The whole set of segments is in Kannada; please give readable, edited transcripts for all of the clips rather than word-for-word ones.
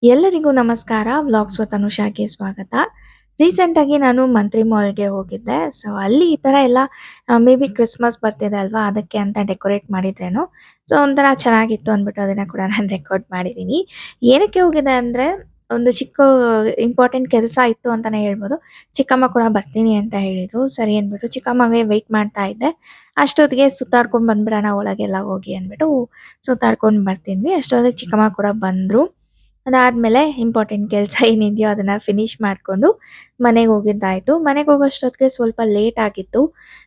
ಎಲ್ಲರಿಗೂ ನಮಸ್ಕಾರ. ವ್ಲಾಗ್ಸ್ ವಿತ್ ಅನುಷಾಗೆ ಸ್ವಾಗತ. ರೀಸೆಂಟಾಗಿ ನಾನು ಮಂತ್ರಿ ಮಾಲ್‌ಗೆ ಹೋಗಿದ್ದೆ. ಸೊ, ಅಲ್ಲಿ ಈ ಥರ ಎಲ್ಲ ಮೇ ಬಿ ಕ್ರಿಸ್ಮಸ್ ಬರ್ತಿದೆ ಅಲ್ವಾ, ಅದಕ್ಕೆ ಅಂತ ಡೆಕೋರೇಟ್ ಮಾಡಿದ್ರೇನೋ. ಸೊ, ಒಂಥರ ಚೆನ್ನಾಗಿತ್ತು ಅಂದ್ಬಿಟ್ಟು ಅದನ್ನ ಕೂಡ ನಾನು ರೆಕಾರ್ಡ್ ಮಾಡಿದ್ದೀನಿ. ಏನಕ್ಕೆ ಹೋಗಿದ್ದೆ ಅಂದರೆ, ಒಂದು ಚಿಕ್ಕ ಇಂಪಾರ್ಟೆಂಟ್ ಕೆಲಸ ಇತ್ತು ಅಂತಾನೆ ಹೇಳ್ಬೋದು. ಚಿಕ್ಕಮ್ಮ ಕೂಡ ಬರ್ತೀನಿ ಅಂತ ಹೇಳಿದ್ರು. ಸರಿ ಅಂದ್ಬಿಟ್ಟು ಚಿಕ್ಕಮ್ಮಗೆ ವೆಯ್ಟ್ ಮಾಡ್ತಾ ಇದ್ದೆ. ಅಷ್ಟೊತ್ತಿಗೆ ಸುತ್ತಾಡ್ಕೊಂಡು ಬಂದ್ಬಿಡೋಣ ಒಳಗೆಲ್ಲ ಹೋಗಿ ಅಂದ್ಬಿಟ್ಟು ಸುತ್ತಾಡ್ಕೊಂಡು ಬರ್ತಿದ್ವಿ. ಅಷ್ಟೊತ್ತಿಗೆ ಚಿಕ್ಕಮ್ಮ ಕೂಡ ಬಂದರು. ಅದಾದ್ಮೇಲೆ ಇಂಪಾರ್ಟೆಂಟ್ ಕೆಲಸ ಏನಿದೆಯೋ ಅದನ್ನ ಫಿನಿಶ್ ಮಾಡ್ಕೊಂಡು ಮನೆಗೆ ಹೋಗಿದ್ದಾಯ್ತು. ಮನೆಗೆ ಹೋಗೋಷ್ಟೊತ್ತಿಗೆ ಸ್ವಲ್ಪ ಲೇಟ್ ಆಗಿತ್ತು.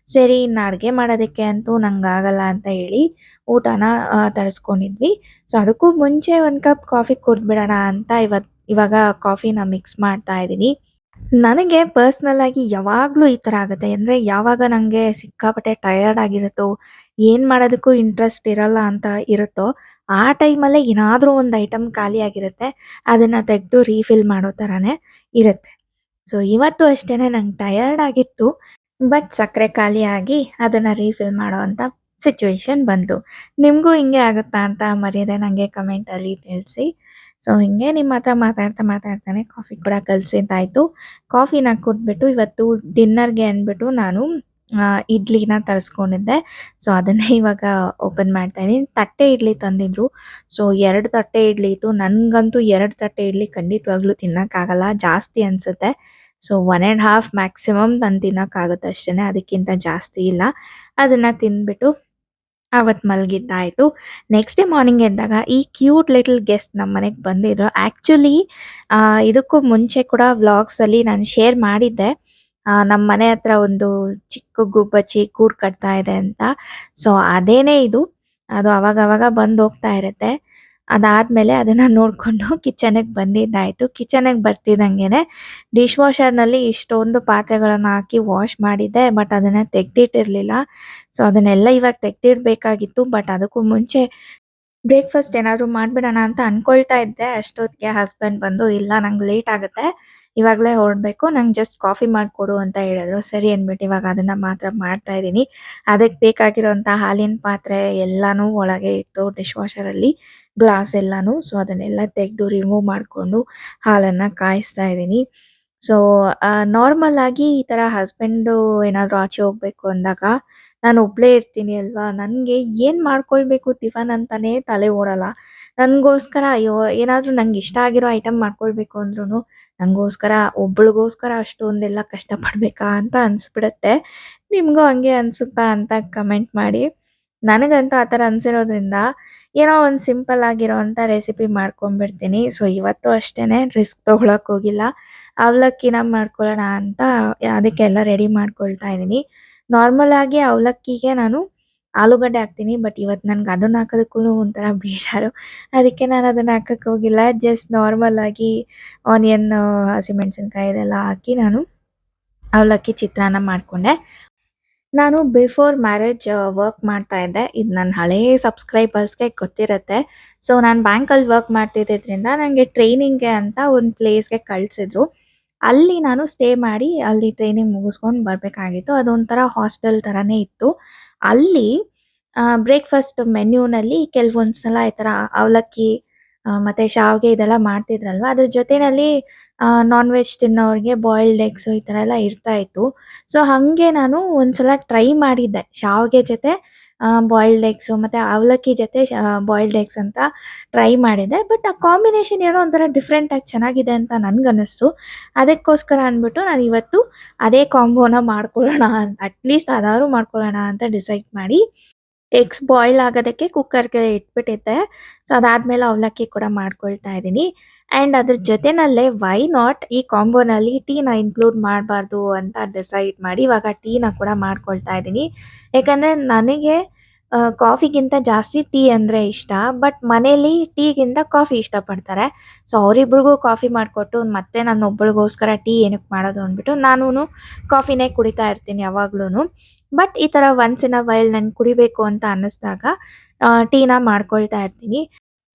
ಸರಿ ಇನ್ನು ಅಡುಗೆ ಮಾಡೋದಕ್ಕೆ ಅಂತೂ ನಂಗಾಗಲ್ಲ ಅಂತ ಹೇಳಿ ಊಟನ ತರಿಸ್ಕೊಂಡಿದ್ವಿ. ಸೊ, ಅದಕ್ಕೂ ಮುಂಚೆ 1 ಕಪ್ ಕಾಫಿ ಕುಡ್ದ್ಬಿಡೋಣ ಅಂತ ಇವಾಗ ಕಾಫಿನ ಮಿಕ್ಸ್ ಮಾಡ್ತಾ ಇದ್ದೀನಿ. ನನಗೆ ಪರ್ಸನಲ್ ಆಗಿ ಯಾವಾಗಲೂ ಈ ಥರ ಆಗುತ್ತೆ. ಅಂದರೆ ಯಾವಾಗ ನನಗೆ ಸಿಕ್ಕಾಪಟ್ಟೆ ಟಯರ್ಡ್ ಆಗಿರುತ್ತೋ, ಏನು ಮಾಡೋದಕ್ಕೂ ಇಂಟ್ರೆಸ್ಟ್ ಇರಲ್ಲ ಅಂತ ಇರುತ್ತೋ, ಆ ಟೈಮಲ್ಲೇ ಏನಾದರೂ ಒಂದು ಐಟಮ್ ಖಾಲಿಯಾಗಿರುತ್ತೆ. ಅದನ್ನ ತೆಗೆದು ರೀಫಿಲ್ ಮಾಡೋ ಥರನೇ ಇರುತ್ತೆ. ಸೊ, ಇವತ್ತು ಅಷ್ಟೇನೆ ನಂಗೆ ಟಯರ್ಡ್ ಆಗಿತ್ತು. ಬಟ್ ಸಕ್ಕರೆ ಖಾಲಿಯಾಗಿ ಅದನ್ನ ರೀಫಿಲ್ ಮಾಡೋವಂಥ ಸಿಚುವೇಶನ್ ಬಂತು. ನಿಮಗೂ ಹಿಂಗೆ ಆಗುತ್ತಾ ಅಂತ ಮರ್ಯಾದೆ ನನಗೆ ಕಮೆಂಟಲ್ಲಿ ತಿಳಿಸಿ. ಸೊ, ಹಿಂಗೆ ನಿಮ್ಮ ಹತ್ರ ಮಾತಾಡ್ತಾನೆ ಕಾಫಿ ಕೂಡ ಕಲಸಿದ್ದಾಯ್ತು. ಕಾಫಿನ ಕುಡ್ದ್ಬಿಟ್ಟು ಇವತ್ತು ಡಿನ್ನರ್‌ಗೆ ಅಂದ್ಬಿಟ್ಟು ನಾನು ಇಡ್ಲಿನ ತರಿಸ್ಕೊಂಡಿದ್ದೆ. ಸೊ, ಅದನ್ನೇ ಇವಾಗ ಓಪನ್ ಮಾಡ್ತಾ ಇದ್ದೀನಿ. ತಟ್ಟೆ ಇಡ್ಲಿ ತಂದಿದ್ರು. ಸೊ, 2 ತಟ್ಟೆ ಇಡ್ಲಿ ಇತ್ತು. ನನಗಂತೂ 2 ತಟ್ಟೆ ಇಡ್ಲಿ ಖಂಡಿತವಾಗ್ಲೂ ತಿನ್ನಕ್ಕಾಗಲ್ಲ. ಜಾಸ್ತಿ ಅನ್ಸುತ್ತೆ. ಸೊ, 1 ½ ಮ್ಯಾಕ್ಸಿಮಮ್ ನಾನು ತಿನ್ನೋಕ್ಕಾಗುತ್ತೆ ಅಷ್ಟೇನೆ. ಅದಕ್ಕಿಂತ ಜಾಸ್ತಿ ಇಲ್ಲ. ಅದನ್ನ ತಿಂದ್ಬಿಟ್ಟು ಅವತ್ತು ಮಲಗಿದ್ದಾಯ್ತು. ನೆಕ್ಸ್ಟ್ ಡೇ ಮಾರ್ನಿಂಗ್ ಎದ್ದಾಗ ಈ ಕ್ಯೂಟ್ ಲಿಟಲ್ ಗೆಸ್ಟ್ ನಮ್ಮ ಮನೆಗೆ ಬಂದಿದ್ರು. ಆ್ಯಕ್ಚುಲಿ ಇದಕ್ಕೂ ಮುಂಚೆ ಕೂಡ ವ್ಲಾಗ್ಸಲ್ಲಿ ನಾನು ಶೇರ್ ಮಾಡಿದ್ದೆ. ನಮ್ಮ ಮನೆ ಹತ್ರ ಒಂದು ಚಿಕ್ಕ ಗುಬ್ಬಚ್ಚಿ ಗೂಡು ಕಟ್ತಾ ಇದೆ ಅಂತ. ಸೊ, ಅದೇನೇ ಇದು. ಅದು ಅವಾಗವಾಗ ಬಂದು ಹೋಗ್ತಾ ಇರುತ್ತೆ. ಅದಾದ್ಮೇಲೆ ಅದನ್ನ ನೋಡ್ಕೊಂಡು ಕಿಚನ್ನಿಗೆ ಬಂದಿದ್ದಾಯ್ತು. ಕಿಚನ್ನಿಗೆ ಬರ್ತಿದ್ದಂಗೆನೆ ಡಿಶ್ ವಾಷರ್‌ನಲ್ಲಿ ಇಷ್ಟೊಂದು ಪಾತ್ರೆಗಳನ್ನ ಹಾಕಿ ವಾಶ್ ಮಾಡಿದ್ದೆ. ಬಟ್ ಅದನ್ನ ತೆಗ್ದಿಟ್ಟಿರ್ಲಿಲ್ಲ. ಸೊ, ಅದನ್ನೆಲ್ಲ ಇವಾಗ ತೆಗ್ದಿಡ್ಬೇಕಾಗಿತ್ತು. ಬಟ್ ಅದಕ್ಕೂ ಮುಂಚೆ ಬ್ರೇಕ್‌ಫಾಸ್ಟ್ ಏನಾದ್ರು ಮಾಡ್ಬಿಡೋಣ ಅಂತ ಅನ್ಕೊಳ್ತಾ ಇದ್ದೆ. ಅಷ್ಟೊತ್ತಿಗೆ ಹಸ್ಬೆಂಡ್ ಬಂದು, "ಇಲ್ಲ ನಂಗೆ ಲೇಟ್ ಆಗುತ್ತೆ. ಇವಾಗಲೇ ಹೊರಡ್ಬೇಕು. ನಂಗೆ ಜಸ್ಟ್ ಕಾಫಿ ಮಾಡ್ಕೊಡು" ಅಂತ ಹೇಳಿದ್ರು. ಸರಿ ಅಂದ್ಬಿಟ್ಟು ಇವಾಗ ಅದನ್ನ ಮಾತ್ರ ಮಾಡ್ತಾ ಇದ್ದೀನಿ. ಅದಕ್ಕೆ ಬೇಕಾಗಿರೋಂಥ ಹಾಲಿನ ಪಾತ್ರೆ ಎಲ್ಲಾನು ಒಳಗೆ ಇತ್ತು ಡಿಶ್ ವಾಷರಲ್ಲಿ, ಗ್ಲಾಸ್ ಎಲ್ಲಾನು. ಸೊ, ಅದನ್ನೆಲ್ಲ ತೆಗೆದು ರಿಮೂವ್ ಮಾಡಿಕೊಂಡು ಹಾಲನ್ನ ಕಾಯಿಸ್ತಾ ಇದ್ದೀನಿ. ಸೊ, ನಾರ್ಮಲ್ ಆಗಿ ಈ ಥರ ಹಸ್ಬೆಂಡು ಏನಾದ್ರು ಆಚೆ ಹೋಗ್ಬೇಕು ಅಂದಾಗ ನಾನು ಒಬ್ಬಳೇ ಇರ್ತೀನಿ ಅಲ್ವಾ, ನನಗೆ ಏನು ಮಾಡ್ಕೊಳ್ಬೇಕು ಟಿಫನ್ ಅಂತಾನೇ ತಲೆ ಓಡಲ್ಲ. ನನಗೋಸ್ಕರ ಅಯ್ಯೋ! ಏನಾದರೂ ನಂಗೆ ಇಷ್ಟ ಆಗಿರೋ ಐಟಮ್ ಮಾಡ್ಕೊಳ್ಬೇಕು ಅಂದ್ರೂ ನನಗೋಸ್ಕರ ಒಬ್ಳಿಗೋಸ್ಕರ ಅಷ್ಟೊಂದೆಲ್ಲ ಕಷ್ಟಪಡಬೇಕಾ ಅಂತ ಅನಿಸ್ಬಿಡುತ್ತೆ. ನಿಮಗೂ ಹಂಗೆ ಅನಿಸುತ್ತಾ ಅಂತ ಕಮೆಂಟ್ ಮಾಡಿ. ನನಗಂತೂ ಆ ಥರ ಅನಿಸಿರೋದ್ರಿಂದ ಏನೋ ಒಂದು ಸಿಂಪಲ್ ಆಗಿರೋವಂಥ ರೆಸಿಪಿ ಮಾಡ್ಕೊಂಡ್ಬಿಡ್ತೀನಿ. ಸೊ, ಇವತ್ತು ಅಷ್ಟೇನೆ ರಿಸ್ಕ್ ತೊಗೊಳಕ್ಕೆ ಹೋಗಿಲ್ಲ. ಅವಲಕ್ಕಿನ ಮಾಡ್ಕೊಳ್ಳೋಣ ಅಂತ ಅದಕ್ಕೆಲ್ಲ ರೆಡಿ ಮಾಡ್ಕೊಳ್ತಾ ಇದ್ದೀನಿ. ನಾರ್ಮಲ್ ಆಗಿ ಅವಲಕ್ಕಿಗೆ ನಾನು ಆಲೂಗಡ್ಡೆ ಹಾಕ್ತೀನಿ. ಬಟ್ ಇವತ್ತು ನನ್ಗೆ ಅದನ್ನ ಹಾಕೋದಕ್ಕೂ ಒಂಥರ ಬೇಜಾರು. ಅದಕ್ಕೆ ನಾನು ಅದನ್ನ ಹಾಕಕ್ಕೆ ಹೋಗಿಲ್ಲ. ಜಸ್ಟ್ ನಾರ್ಮಲ್ ಆಗಿ ಆನಿಯನ್, ಹಸಿಮೆಣಸಿನಕಾಯಿ ಇದೆಲ್ಲ ಹಾಕಿ ನಾನು ಅವಲಕ್ಕಿ ಚಿತ್ರಾನ್ನ ಮಾಡ್ಕೊಂಡೆ. ನಾನು ಬಿಫೋರ್ ಮ್ಯಾರೇಜ್ ವರ್ಕ್ ಮಾಡ್ತಾ ಇದ್ದೆ. ಇದು ನನ್ನ ಹಳೇ ಸಬ್ಸ್ಕ್ರೈಬರ್ಸ್‌ಗೆ ಗೊತ್ತಿರುತ್ತೆ. ಸೊ, ನಾನು ಬ್ಯಾಂಕಲ್ಲಿ ವರ್ಕ್ ಮಾಡ್ತಿದ್ದಿದ್ರಿಂದ ನನಗೆ ಟ್ರೈನಿಂಗ್ಗೆ ಅಂತ ಒಂದು ಪ್ಲೇಸ್‌ಗೆ ಕಳಿಸಿದ್ರು. ಅಲ್ಲಿ ನಾನು ಸ್ಟೇ ಮಾಡಿ ಅಲ್ಲಿ ಟ್ರೈನಿಂಗ್ ಮುಗಿಸ್ಕೊಂಡು ಬರಬೇಕಾಗಿತ್ತು. ಅದೊಂಥರ ಹಾಸ್ಟೆಲ್ ಥರನೇ ಇತ್ತು. ಅಲ್ಲಿ ಬ್ರೇಕ್‌ಫಾಸ್ಟ್ ಮೆನ್ಯೂನಲ್ಲಿ ಕೆಲವೊಂದು ಸಲ ಈ ಥರ ಅವಲಕ್ಕಿ ಮತ್ತೆ ಶಾವಿಗೆ ಇದೆಲ್ಲ ಮಾಡ್ತಿದ್ರಲ್ವಾ, ಅದ್ರ ಜೊತೆನಲ್ಲಿ ನಾನ್ ವೆಜ್ ತಿನ್ನೋರಿಗೆ ಬಾಯಿಲ್ಡ್ ಎಗ್ಸ್ ಈ ಥರ ಎಲ್ಲ ಇರ್ತಾ ಇತ್ತು. ಸೊ, ಹಾಗೆ ನಾನು ಒಂದ್ಸಲ ಟ್ರೈ ಮಾಡಿದ್ದೆ. ಶಾವಿಗೆ ಜೊತೆ ಬಾಯಿಲ್ಡ್ ಎಗ್ಸು ಮತ್ತೆ ಅವಲಕ್ಕಿ ಜೊತೆ ಬಾಯಿಲ್ಡ್ ಎಗ್ಸ್ ಅಂತ ಟ್ರೈ ಮಾಡಿದ್ದೆ. ಬಟ್ ಆ ಕಾಂಬಿನೇಷನ್ ಏನೋ ಒಂಥರ ಡಿಫ್ರೆಂಟಾಗಿ ಚೆನ್ನಾಗಿದೆ ಅಂತ ನನ್ಗನ್ನಿಸ್ತು. ಅದಕ್ಕೋಸ್ಕರ ಅಂದ್ಬಿಟ್ಟು ನಾನು ಇವತ್ತು ಅದೇ ಕಾಂಬೋನ ಮಾಡ್ಕೊಳ್ಳೋಣ, ಅಟ್‌ಲೀಸ್ಟ್ ಅದಾದ್ರೂ ಮಾಡ್ಕೊಳ್ಳೋಣ ಅಂತ ಡಿಸೈಡ್ ಮಾಡಿ ಎಗ್ಸ್ ಬಾಯ್ಲ್ ಆಗೋದಕ್ಕೆ ಕುಕ್ಕರ್‌ಗೆ ಇಟ್ಬಿಟ್ಟಿದ್ದೆ. ಸೊ, ಅದಾದ್ಮೇಲೆ ಅವಲಕ್ಕಿ ಕೂಡ ಮಾಡ್ಕೊಳ್ತಾ ಇದ್ದೀನಿ. ಆ್ಯಂಡ್ ಅದ್ರ ಜೊತೆನಲ್ಲೇ ವೈ ನಾಟ್ ಈ ಕಾಂಬೋನಲ್ಲಿ ಟೀನ ಇನ್ಕ್ಲೂಡ್ ಮಾಡಬಾರ್ದು ಅಂತ ಡಿಸೈಡ್ ಮಾಡಿ ಇವಾಗ ಟೀನ ಕೂಡ ಮಾಡ್ಕೊಳ್ತಾ ಇದ್ದೀನಿ. ಯಾಕಂದರೆ ನನಗೆ ಕಾಫಿಗಿಂತ ಜಾಸ್ತಿ ಟೀ ಅಂದರೆ ಇಷ್ಟ. ಬಟ್ ಮನೇಲಿ ಟೀಗಿಂತ ಕಾಫಿ ಇಷ್ಟಪಡ್ತಾರೆ. ಸೊ, ಅವರಿಬ್ರಿಗೂ ಕಾಫಿ ಮಾಡಿಕೊಟ್ಟು ಮತ್ತೆ ನನ್ನೊಬ್ಬಳಿಗೋಸ್ಕರ ಟೀ ಏನಕ್ಕೆ ಮಾಡೋದು ಅಂದ್ಬಿಟ್ಟು ನಾನೂನು ಕಾಫಿನೇ ಕುಡಿತಾ ಇರ್ತೀನಿ ಯಾವಾಗ್ಲೂನು. ಬಟ್ ಈ ಥರ ಒನ್ಸ್ ಇನ್ ಅ ವೈಲ್ ನಂಗೆ ಕುಡಿಬೇಕು ಅಂತ ಅನ್ನಿಸ್ದಾಗ ಟೀನ ಮಾಡ್ಕೊಳ್ತಾ ಇರ್ತೀನಿ.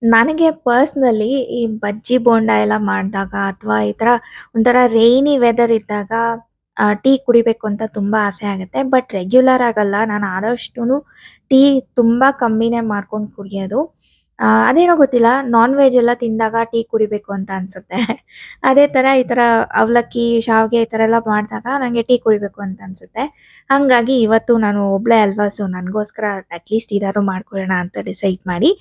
ನನಗೆ ಪರ್ಸ್ನಲಿ ಈ ಬಜ್ಜಿ ಬೋಂಡ ಎಲ್ಲ ಮಾಡಿದಾಗ ಅಥವಾ ಈ ಥರ ಒಂಥರ ರೈನಿ ವೆದರ್ ಇದ್ದಾಗ ಟೀ ಕುಡಿಬೇಕು ಅಂತ ತುಂಬ ಆಸೆ ಆಗುತ್ತೆ. ಬಟ್ ರೆಗ್ಯುಲರ್ ಆಗಲ್ಲ. ನಾನು ಆದಷ್ಟುನು ಟೀ ತುಂಬ ಕಮ್ಮಿನೇ ಮಾಡ್ಕೊಂಡು ಕುಡಿಯೋದು. ಅದೇನೋ ಗೊತ್ತಿಲ್ಲ ನಾನ್ ವೆಜ್ ಎಲ್ಲ ತಿಂದಾಗ ಟೀ ಕುಡಿಬೇಕು ಅಂತ ಅನ್ಸುತ್ತೆ. ಅದೇ ತರ ಈ ತರ ಅವಲಕ್ಕಿ, ಶಾವಿಗೆ ಈ ತರ ಎಲ್ಲ ಮಾಡಿದಾಗ ನಂಗೆ ಟೀ ಕುಡಿಬೇಕು ಅಂತ ಅನ್ಸುತ್ತೆ. ಹಂಗಾಗಿ ಇವತ್ತು ನಾನು ಒಬ್ಳೇ ಅಲ್ವಾ ಸೊ ನನಗೋಸ್ಕರ ಅಟ್‌ಲೀಸ್ಟ್ ಇದಾದ್ರು ಮಾಡ್ಕೊಳ್ಳೋಣ ಅಂತ ಡಿಸೈಡ್ ಮಾಡಿ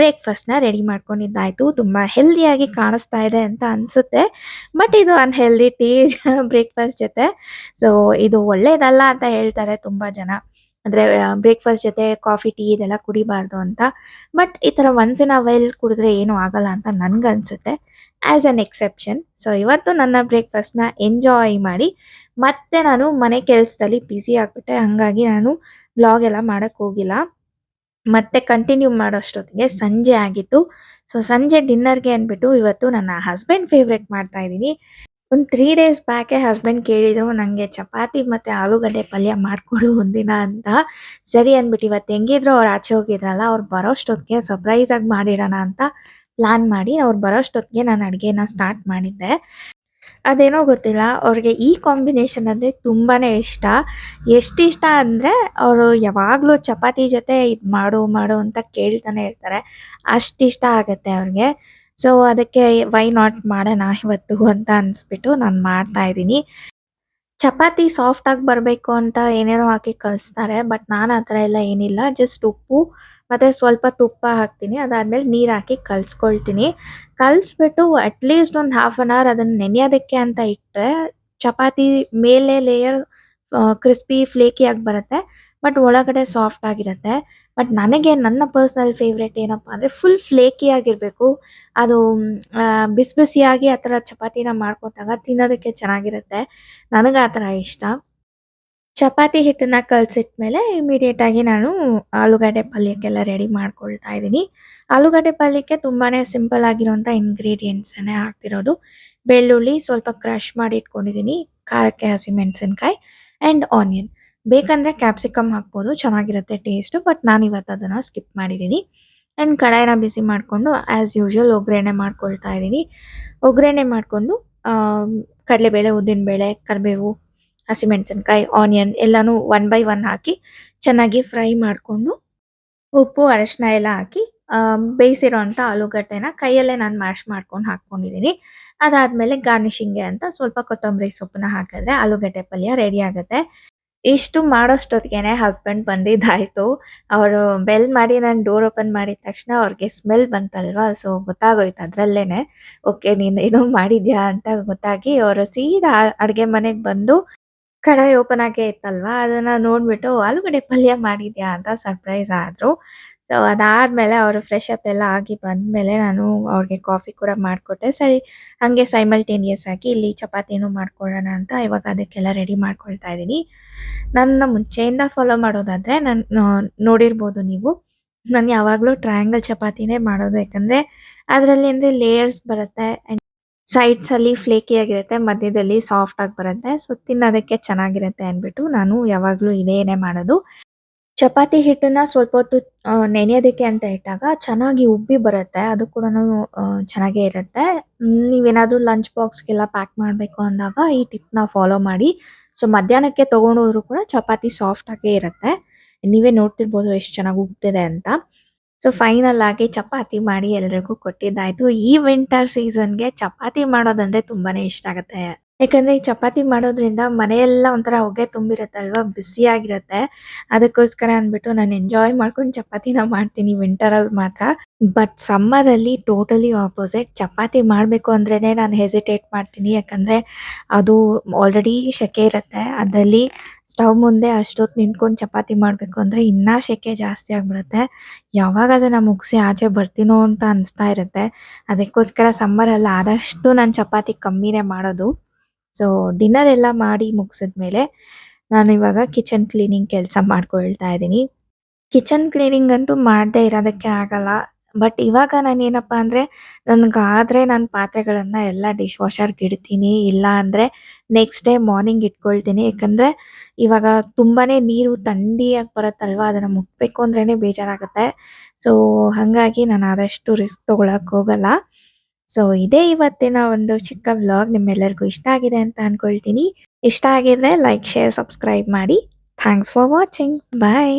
ಬ್ರೇಕ್‌ಫಾಸ್ಟ್‌ನ ರೆಡಿ ಮಾಡ್ಕೊಂಡಿದ್ದಾಯ್ತು. ತುಂಬಾ ಹೆಲ್ದಿಯಾಗಿ ಕಾಣಿಸ್ತಾ ಇದೆ ಅಂತ ಅನ್ಸುತ್ತೆ. ಬಟ್ ಇದು ಅನ್‌ಹೆಲ್ದಿ ಟೀ ಬ್ರೇಕ್‌ಫಾಸ್ಟ್ ಜೊತೆ. ಸೊ ಇದು ಒಳ್ಳೇದಲ್ಲ ಅಂತ ಹೇಳ್ತಾರೆ ತುಂಬಾ ಜನ. ಅಂದ್ರೆ ಬ್ರೇಕ್‌ಫಾಸ್ಟ್ ಜೊತೆ ಕಾಫಿ, ಟೀ ಇದೆಲ್ಲ ಕುಡಿಬಾರ್ದು ಅಂತ. ಬಟ್ ಈ ತರ ಒನ್ಸ್ ಇನ್ ಅ ವೈಲ್ ಕುಡಿದ್ರೆ ಏನು ಆಗಲ್ಲ ಅಂತ ನನ್ಗನ್ಸುತ್ತೆ. As an exception. ಸೊ ಇವತ್ತು ನನ್ನ ಬ್ರೇಕ್‌ಫಾಸ್ಟ್‌ನ ಎಂಜಾಯ್ ಮಾಡಿ ಮತ್ತೆ ನಾನು ಮನೆ ಕೆಲ್ಸದಲ್ಲಿ ಬ್ಯುಸಿ ಆಗ್ಬಿಟ್ಟೆ. ಹಂಗಾಗಿ ನಾನು ವ್ಲಾಗ್ ಎಲ್ಲ ಮಾಡಕ್ ಹೋಗಿಲ್ಲ. ಮತ್ತೆ ಕಂಟಿನ್ಯೂ ಮಾಡೋಷ್ಟೊತ್ತಿಗೆ ಸಂಜೆ ಆಗಿತ್ತು. ಸೊ ಸಂಜೆ ಡಿನ್ನರ್‌ಗೆ ಅಂದ್ಬಿಟ್ಟು ಇವತ್ತು ನನ್ನ ಹಸ್ಬೆಂಡ್ ಫೇವ್ರೆಟ್ ಮಾಡ್ತಾ ಇದೀನಿ. ಒಂದು 3 ಡೇಸ್ ಬ್ಯಾಕೆ ಹಸ್ಬೆಂಡ್ ಕೇಳಿದ್ರು ನಂಗೆ ಚಪಾತಿ ಮತ್ತೆ ಆಲೂಗಡ್ಡೆ ಪಲ್ಯ ಮಾಡ್ಕೊಡು ಒಂದಿನ ಅಂತ. ಸರಿ ಅಂದ್ಬಿಟ್ಟು ಇವತ್ತು ಹೆಂಗಿದ್ರು ಅವ್ರು ಆಚೆ ಹೋಗಿದ್ರಲ್ಲ, ಅವ್ರು ಬರೋಷ್ಟೊತ್ತಿಗೆ ಸರ್ಪ್ರೈಸ್ ಆಗಿ ಮಾಡಿಡೋಣ ಅಂತ ಪ್ಲಾನ್ ಮಾಡಿ ಅವ್ರು ಬರೋಷ್ಟೊತ್ತಿಗೆ ನಾನು ಅಡುಗೆನ ಸ್ಟಾರ್ಟ್ ಮಾಡಿದ್ದೆ. ಅದೇನೋ ಗೊತ್ತಿಲ್ಲ ಅವ್ರಿಗೆ ಈ ಕಾಂಬಿನೇಷನ್ ಅಂದರೆ ತುಂಬಾನೇ ಇಷ್ಟ. ಎಷ್ಟಿಷ್ಟ ಅಂದರೆ ಅವರು ಯಾವಾಗಲೂ ಚಪಾತಿ ಜೊತೆ ಇದು ಮಾಡು, ಮಾಡು ಅಂತ ಕೇಳ್ತಾನೆ ಇರ್ತಾರೆ. ಅಷ್ಟಿಷ್ಟ ಆಗತ್ತೆ ಅವ್ರಿಗೆ. ಸೊ ಅದಕ್ಕೆ ವೈ ನಾಟ್ ಮಾಡೋಣ ಇವತ್ತು ಅಂತ ಅನ್ಸ್ಬಿಟ್ಟು ನಾನು ಮಾಡ್ತಾ ಇದ್ದೀನಿ. ಚಪಾತಿ ಸಾಫ್ಟ್ ಆಗಿ ಬರಬೇಕು ಅಂತ ಏನೇನೋ ಹಾಕಿ ಕಲಿಸ್ತಾರೆ. ಬಟ್ ನಾನು ಆ ಥರ ಎಲ್ಲ ಏನಿಲ್ಲ. ಜಸ್ಟ್ ಉಪ್ಪು ಮತ್ತೆ ಸ್ವಲ್ಪ ತುಪ್ಪ ಹಾಕ್ತೀನಿ. ಅದಾದ್ಮೇಲೆ ನೀರು ಹಾಕಿ ಕಲ್ಸ್ಕೊಳ್ತೀನಿ. ಕಲಿಸ್ಬಿಟ್ಟು ಅಟ್‌ಲೀಸ್ಟ್ ಒಂದು ಹಾಫ್ ಆನ್ ಅವರ್ ಅದನ್ನ ನೆನೆಯೋದಕ್ಕೆ ಅಂತ ಇಟ್ಟರೆ ಚಪಾತಿ ಮೇಲೆ ಲೇಯರ್ ಕ್ರಿಸ್ಪಿ ಫ್ಲೇಕಿ ಆಗಿ ಬರುತ್ತೆ. ಬಟ್ ಒಳಗಡೆ ಸಾಫ್ಟ್ ಆಗಿರುತ್ತೆ. ಬಟ್ ನನಗೆ ನನ್ನ ಪರ್ಸನಲ್ ಫೇವ್ರೇಟ್ ಏನಪ್ಪಾ ಅಂದರೆ ಫುಲ್ ಫ್ಲೇಕಿ ಆಗಿರಬೇಕು. ಅದು ಬಿಸಿ ಬಿಸಿಯಾಗಿ ಆ ಥರ ಚಪಾತಿನ ಮಾಡ್ಕೊಟ್ಟಾಗ ತಿನ್ನೋದಕ್ಕೆ ಚೆನ್ನಾಗಿರುತ್ತೆ. ನನಗೆ ಆ ಥರ ಇಷ್ಟ. ಚಪಾತಿ ಹಿಟ್ಟನ್ನ ಕಲಸಿಟ್ಮೇಲೆ ಇಮಿಡಿಯೇಟ್ ಆಗಿ ನಾನು ಆಲೂಗಡ್ಡೆ ಪಲ್ಯಕ್ಕೆಲ್ಲ ರೆಡಿ ಮಾಡ್ಕೊಳ್ತಾ ಇದ್ದೀನಿ. ಆಲೂಗಡ್ಡೆ ಪಲ್ಯಕ್ಕೆ ತುಂಬಾನೇ ಸಿಂಪಲ್ ಆಗಿರುವಂಥ ಇಂಗ್ರೀಡಿಯೆಂಟ್ಸನ್ನೇ ಹಾಕ್ತಿರೋದು. ಬೆಳ್ಳುಳ್ಳಿ ಸ್ವಲ್ಪ ಕ್ರಷ್ ಮಾಡಿ ಇಟ್ಕೊಂಡಿದ್ದೀನಿ, ಖಾರಕ್ಕೆ ಹಸಿಮೆಣಸಿನಕಾಯಿ ಆ್ಯಂಡ್ ಆನಿಯನ್. ಬೇಕಂದರೆ ಕ್ಯಾಪ್ಸಿಕಮ್ ಹಾಕ್ಬೋದು, ಚೆನ್ನಾಗಿರುತ್ತೆ ಟೇಸ್ಟು. ಬಟ್ ನಾನಿವತ್ತು ಅದನ್ನು ಸ್ಕಿಪ್ ಮಾಡಿದ್ದೀನಿ. ಆ್ಯಂಡ್ ಕಡಾಯಿನ ಬಿಸಿ ಮಾಡಿಕೊಂಡು ಆ್ಯಸ್ ಯೂಶುವಲ್ ಒಗ್ಗರಣೆ ಮಾಡ್ಕೊಳ್ತಾ ಇದ್ದೀನಿ. ಒಗ್ಗರಣೆ ಮಾಡಿಕೊಂಡು ಕಡಲೆಬೇಳೆ, ಉದ್ದಿನಬೇಳೆ, ಕರಿಬೇವು, ಹಸಿಮೆಣಸಿನಕಾಯಿ, ಆನಿಯನ್ ಎಲ್ಲಾನು ಒನ್ ಬೈ ಒನ್ ಹಾಕಿ ಚೆನ್ನಾಗಿ ಫ್ರೈ ಮಾಡಿಕೊಂಡು ಉಪ್ಪು, ಅರಶಿನ ಎಲ್ಲ ಹಾಕಿ ಬೇಯಿಸಿರೋಂಥ ಆಲೂಗಡ್ಡೆನ ಕೈಯಲ್ಲೇ ನಾನು ಮ್ಯಾಶ್ ಮಾಡ್ಕೊಂಡು ಹಾಕ್ಕೊಂಡಿದ್ದೀನಿ. ಅದಾದಮೇಲೆ ಗಾರ್ನಿಷಿಂಗ್ಗೆ ಅಂತ ಸ್ವಲ್ಪ ಕೊತ್ತಂಬರಿ ಸೊಪ್ಪನ್ನ ಹಾಕಿದ್ರೆ ಆಲೂಗಡ್ಡೆ ಪಲ್ಯ ರೆಡಿ ಆಗುತ್ತೆ. ಇಷ್ಟು ಮಾಡೋಷ್ಟೊತ್ತಿಗೆನೆ ಹಸ್ಬೆಂಡ್ ಬಂದಿದ್ದಾಯ್ತು. ಅವರು ಬೆಲ್ ಮಾಡಿ ನಾನು ಡೋರ್ ಓಪನ್ ಮಾಡಿದ ತಕ್ಷಣ ಅವ್ರಿಗೆ ಸ್ಮೆಲ್ ಬಂತಲ್ವಾ, ಸೊ ಗೊತ್ತಾಗೋಯ್ತು ಅದ್ರಲ್ಲೇನೆ. ಓಕೆ ನೀನೇನೋ ಮಾಡಿದ್ಯಾ ಅಂತ ಗೊತ್ತಾಗಿ ಅವರು ಸೀದಾ ಅಡುಗೆ ಮನೆಗೆ ಬಂದು ಕಡಾಯಿ ಓಪನ್ ಆಗೇ ಇತ್ತಲ್ವಾ, ಅದನ್ನ ನೋಡ್ಬಿಟ್ಟು ಆಲೂಗಡ್ಡೆ ಪಲ್ಯ ಮಾಡಿದ್ಯಾ ಅಂತ ಸರ್ಪ್ರೈಸ್ ಆದ್ರು. ಸೊ ಅದಾದ್ಮೇಲೆ ಅವರು ಫ್ರೆಶ್ ಅಪ್ ಎಲ್ಲ ಆಗಿ ಬಂದ್ಮೇಲೆ ನಾನು ಅವ್ರಿಗೆ ಕಾಫಿ ಕೂಡ ಮಾಡಿಕೊಟ್ಟೆ. ಸರಿ ಹಾಗೆ ಸೈಮಲ್ಟೇನಿಯಸ್ ಆಗಿ ಇಲ್ಲಿ ಚಪಾತಿನೂ ಮಾಡ್ಕೊಳ್ಳೋಣ ಅಂತ ಇವಾಗ ಅದಕ್ಕೆಲ್ಲ ರೆಡಿ ಮಾಡ್ಕೊಳ್ತಾ ಇದ್ದೀನಿ. ನನ್ನ ಮುಂಚೆಯಿಂದ ಫಾಲೋ ಮಾಡೋದಾದ್ರೆ ನೋಡಿರ್ಬೋದು ನೀವು. ನಾನು ಯಾವಾಗಲೂ ಟ್ರಯಾಂಗಲ್ ಚಪಾತಿನೇ ಮಾಡೋದು. ಯಾಕಂದ್ರೆ ಅದರಲ್ಲಿ ಅಂದ್ರೆ ಲೇಯರ್ಸ್ ಬರುತ್ತೆ ಆ್ಯಂಡ್ ಸೈಡ್ಸಲ್ಲಿ ಫ್ಲೇಕಿ ಆಗಿರುತ್ತೆ, ಮಧ್ಯದಲ್ಲಿ ಸಾಫ್ಟ್ ಆಗಿ ಬರುತ್ತೆ. ಸೊ ತಿನ್ನೋದಕ್ಕೆ ಚೆನ್ನಾಗಿರುತ್ತೆ ಅಂದ್ಬಿಟ್ಟು ನಾನು ಯಾವಾಗಲೂ ಇದೇನೇ ಮಾಡೋದು. ಚಪಾತಿ ಹಿಟ್ಟನ್ನ ಸ್ವಲ್ಪ ಹೊತ್ತು ನೆನೆಯೋದಕ್ಕೆ ಅಂತ ಇಟ್ಟಾಗ ಚೆನ್ನಾಗಿ ಉಬ್ಬಿ ಬರುತ್ತೆ. ಅದು ಕೂಡನು ಚೆನ್ನಾಗೇ ಇರುತ್ತೆ. ನೀವೇನಾದ್ರೂ ಲಂಚ್ ಬಾಕ್ಸ್‌ಗೆಲ್ಲ ಪ್ಯಾಕ್ ಮಾಡಬೇಕು ಅಂದಾಗ ಈ ಟಿಪ್‌ನ ಫಾಲೋ ಮಾಡಿ. ಸೊ ಮಧ್ಯಾಹ್ನಕ್ಕೆ ತಗೊಂಡೋದ್ರು ಕೂಡ ಚಪಾತಿ ಸಾಫ್ಟ್ ಆಗೇ ಇರುತ್ತೆ. ನೀವೇ ನೋಡ್ತಿರ್ಬೋದು ಎಷ್ಟು ಚೆನ್ನಾಗಿ ಉಬ್ತಿದೆ ಅಂತ. ಸೊ ಫೈನಲ್ ಆಗಿ ಚಪಾತಿ ಮಾಡಿ ಎಲ್ರಿಗೂ ಕೊಟ್ಟಿದ್ದಾಯ್ತು. ಈ ವಿಂಟರ್ ಸೀಸನ್‌ಗೆ ಚಪಾತಿ ಮಾಡೋದಂದ್ರೆ ತುಂಬಾನೇ ಇಷ್ಟ ಆಗುತ್ತೆ. ಯಾಕಂದ್ರೆ ಈ ಚಪಾತಿ ಮಾಡೋದ್ರಿಂದ ಮನೆಯೆಲ್ಲ ಒಂಥರ ಹೊಗೆ ತುಂಬಿರುತ್ತಲ್ವಾ, ಬಿಸಿಯಾಗಿರುತ್ತೆ. ಅದಕ್ಕೋಸ್ಕರ ಅಂದ್ಬಿಟ್ಟು ನಾನು ಎಂಜಾಯ್ ಮಾಡ್ಕೊಂಡು ಚಪಾತಿನ ಮಾಡ್ತೀನಿ ವಿಂಟರಲ್ಲಿ ಮಾತ್ರ. ಬಟ್ ಸಮ್ಮರಲ್ಲಿ ಟೋಟಲಿ ಆಪೋಸಿಟ್. ಚಪಾತಿ ಮಾಡಬೇಕು ಅಂದ್ರೇನೆ ನಾನು ಹೆಸಿಟೇಟ್ ಮಾಡ್ತೀನಿ. ಯಾಕಂದ್ರೆ ಅದು ಆಲ್ರೆಡಿ ಸೆಕೆ ಇರುತ್ತೆ. ಅದರಲ್ಲಿ ಸ್ಟವ್ ಮುಂದೆ ಅಷ್ಟೊತ್ತು ನಿಂತ್ಕೊಂಡು ಚಪಾತಿ ಮಾಡಬೇಕು ಅಂದರೆ ಇನ್ನೂ ಸೆಕೆ ಜಾಸ್ತಿ ಆಗಿಬಿಡುತ್ತೆ. ಯಾವಾಗ ಅದನ್ನು ಮುಗಿಸಿ ಆಚೆ ಬರ್ತೀನೋ ಅಂತ ಅನಿಸ್ತಾ ಇರುತ್ತೆ. ಅದಕ್ಕೋಸ್ಕರ ಸಮ್ಮರಲ್ಲಿ ಆದಷ್ಟು ನಾನು ಚಪಾತಿ ಕಮ್ಮಿನೇ ಮಾಡೋದು. ಸೊ ಡಿನ್ನರ್ ಎಲ್ಲ ಮಾಡಿ ಮುಗಿಸಿದ್ಮೇಲೆ ನಾನು ಇವಾಗ ಕಿಚನ್ ಕ್ಲೀನಿಂಗ್ ಕೆಲಸ ಮಾಡ್ಕೊಳ್ತಾ ಇದ್ದೀನಿ. ಕಿಚನ್ ಕ್ಲೀನಿಂಗ್ ಅಂತೂ ಮಾಡದೇ ಇರೋದಕ್ಕೆ ಆಗಲ್ಲ. ಬಟ್ ಇವಾಗ ನಾನೇನಪ್ಪಾ ಅಂದರೆ ನನಗಾದರೆ ನಾನು ಪಾತ್ರೆಗಳನ್ನ ಎಲ್ಲ ಡಿಶ್ ವಾಷರ್‌ಗೆ ಇಡ್ತೀನಿ. ಇಲ್ಲ ಅಂದರೆ ನೆಕ್ಸ್ಟ್ ಡೇ ಮಾರ್ನಿಂಗ್ ಇಟ್ಕೊಳ್ತೀನಿ. ಯಾಕಂದರೆ ಇವಾಗ ತುಂಬಾನೇ ನೀರು ಥಂಡಿಯಾಗಿ ಬರುತ್ತಲ್ವಾ, ಅದನ್ನು ಮುಟ್ಟಬೇಕು ಅಂದ್ರೇನೆ ಬೇಜಾರಾಗುತ್ತೆ. ಸೊ ಹಾಗಾಗಿ ನಾನು ಆದಷ್ಟು ರಿಸ್ಕ್ ತೊಗೊಳಕ್ಕೆ ಹೋಗಲ್ಲ. ಸೊ ಇದೇ ಇವತ್ತಿನ ಒಂದು ಚಿಕ್ಕ ವ್ಲಾಗ್. ನಿಮ್ಮೆಲ್ಲರಿಗೂ ಇಷ್ಟ ಆಗಿದೆ ಅಂತ ಅನ್ಕೊಳ್ತೀನಿ. ಇಷ್ಟ ಆಗಿದ್ರೆ ಲೈಕ್, ಶೇರ್, ಸಬ್ಸ್ಕ್ರೈಬ್ ಮಾಡಿ. Thanks for watching. ಬಾಯ್.